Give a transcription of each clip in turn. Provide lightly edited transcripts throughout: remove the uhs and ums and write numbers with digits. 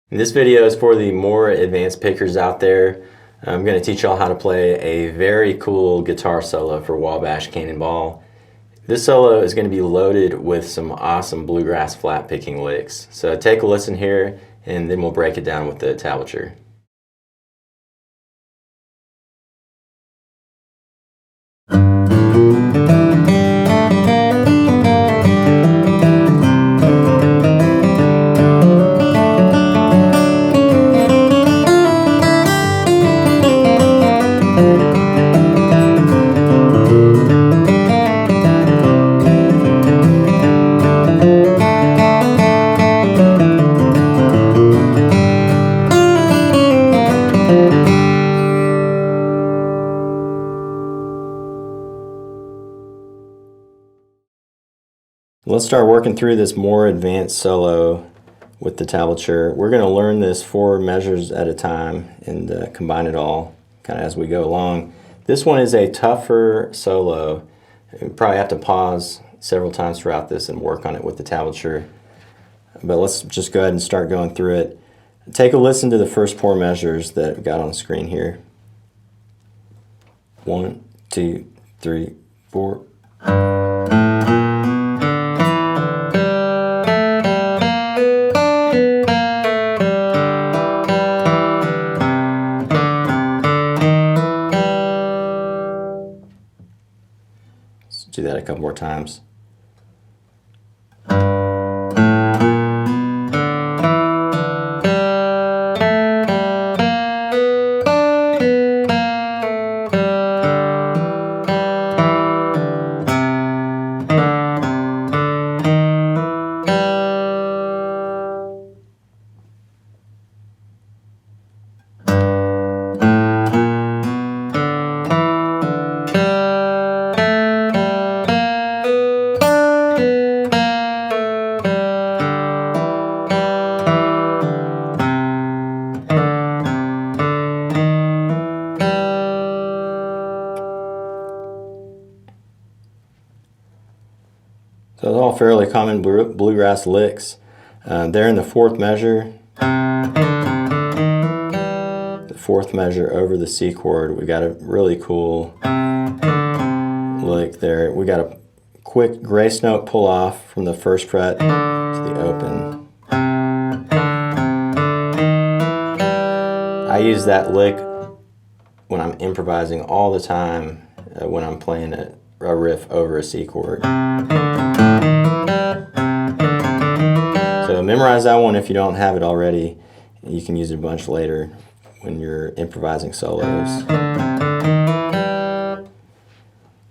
This video is for the more advanced pickers out there. I'm going to teach y'all how to play a very cool guitar solo for Wabash Cannonball. This solo is going to be loaded with some awesome bluegrass flat picking licks. So take a listen here and then we'll break it down with the tablature. Let's start working through this more advanced solo with the tablature. We're going to learn this 4 measures at a time and combine it all kind of as we go along. This one is a tougher solo. You probably have to pause several times throughout this and work on it with the tablature. But let's just go ahead and start going through it. Take a listen to the first 4 measures that we've got on the screen here. 1, 2, 3, 4. Do that a couple more times. So it's all fairly common bluegrass licks. They're in the 4th measure. The 4th measure over the C chord. We got a really cool lick there. We got a quick grace note pull off from the 1st fret to the open. I use that lick when I'm improvising all the time when I'm playing a riff over a C chord. So memorize that one if you don't have it already. You can use it a bunch later when you're improvising solos.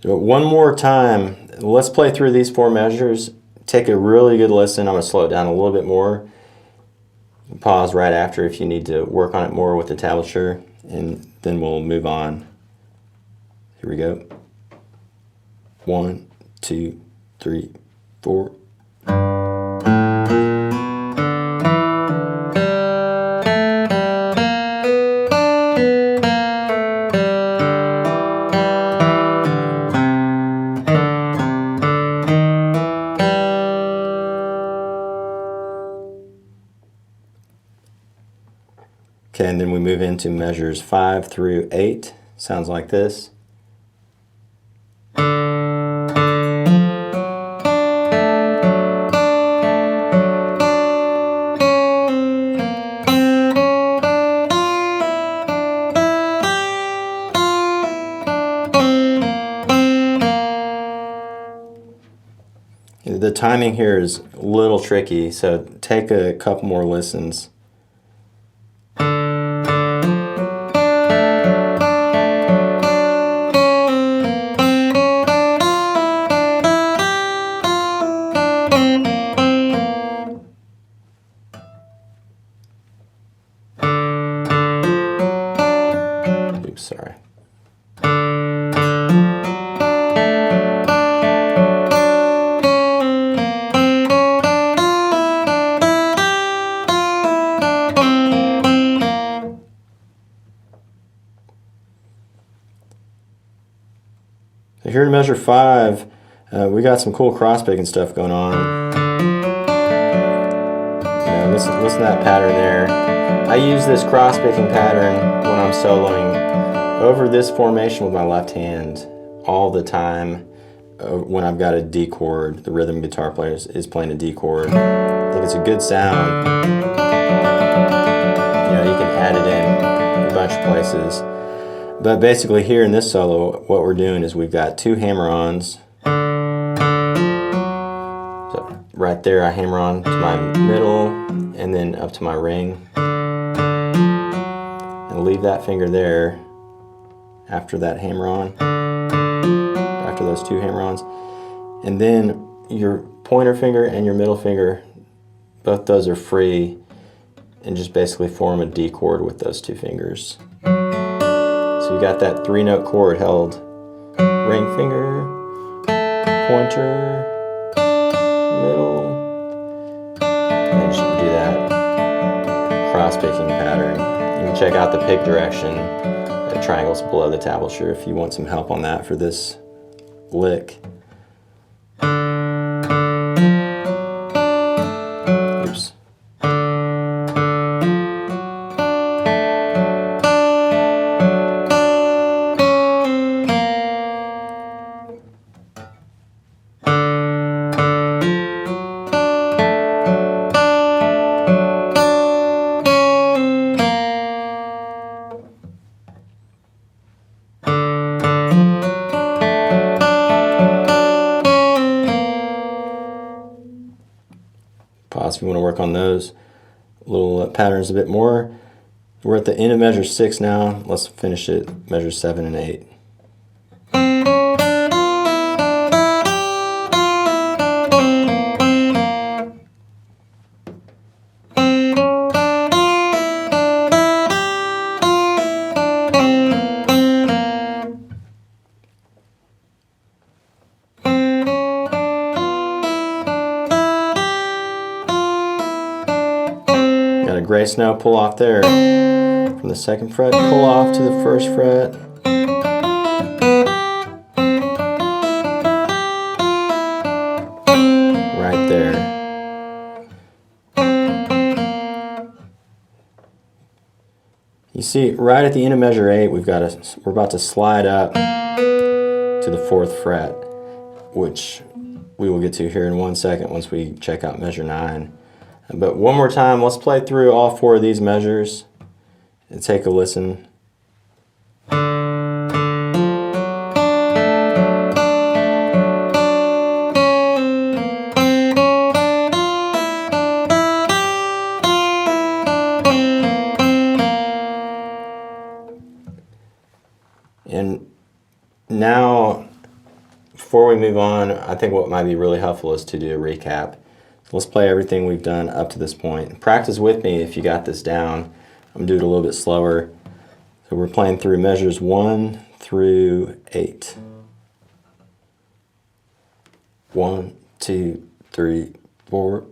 So one more time, let's play through these 4 measures. Take a really good listen. I'm going to slow it down a little bit more. Pause right after if you need to work on it more with the tablature, and then we'll move on. Here we go. 1, 2, 3, 4. Okay, and then we move into measures 5 through 8. Sounds like this. The timing here is a little tricky, so take a couple more listens. Oops, sorry. So here in measure 5, we got some cool cross picking stuff going on. listen to that pattern there. I use this cross-picking pattern when I'm soloing over this formation with my left hand all the time. When I've got a D chord, the rhythm guitar player is playing a D chord. I think it's a good sound. You know, you can add it in a bunch of places. But basically here in this solo, what we're doing is we've got two hammer-ons. So right there I hammer on to my middle and then up to my ring. And leave that finger there after that hammer-on. After those two hammer-ons, and then your pointer finger and your middle finger, both those are free, and just basically form a D chord with those two fingers. So you got that 3-note chord held. Ring finger, pointer, middle, and then you should do that cross-picking pattern. You can check out the pick direction at triangles below the tablature if you want some help on that for this lick. Oops. Pause if you want to work on those little patterns a bit more. We're at the end of measure 6 now. Let's finish it, measure 7 and 8. Got a gray snow pull off there. From the 2nd fret, pull off to the 1st fret. Right there. You see, right at the end of measure 8, we're about to slide up to the 4th fret, which we will get to here in 1 second once we check out measure 9. But one more time, let's play through all 4 of these measures and take a listen. And now, before we move on, I think what might be really helpful is to do a recap. Let's play everything we've done up to this point. Practice with me if you got this down. I'm going to do it a little bit slower. So we're playing through measures 1 through 8. 1, 2, 3, 4.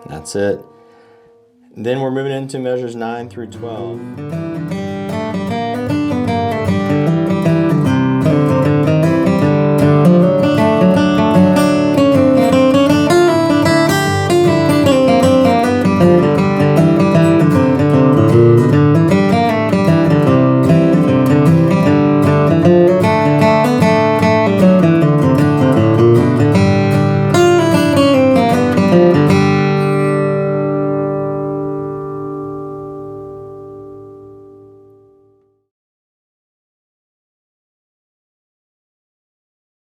That's it. Then we're moving into measures 9 through 12.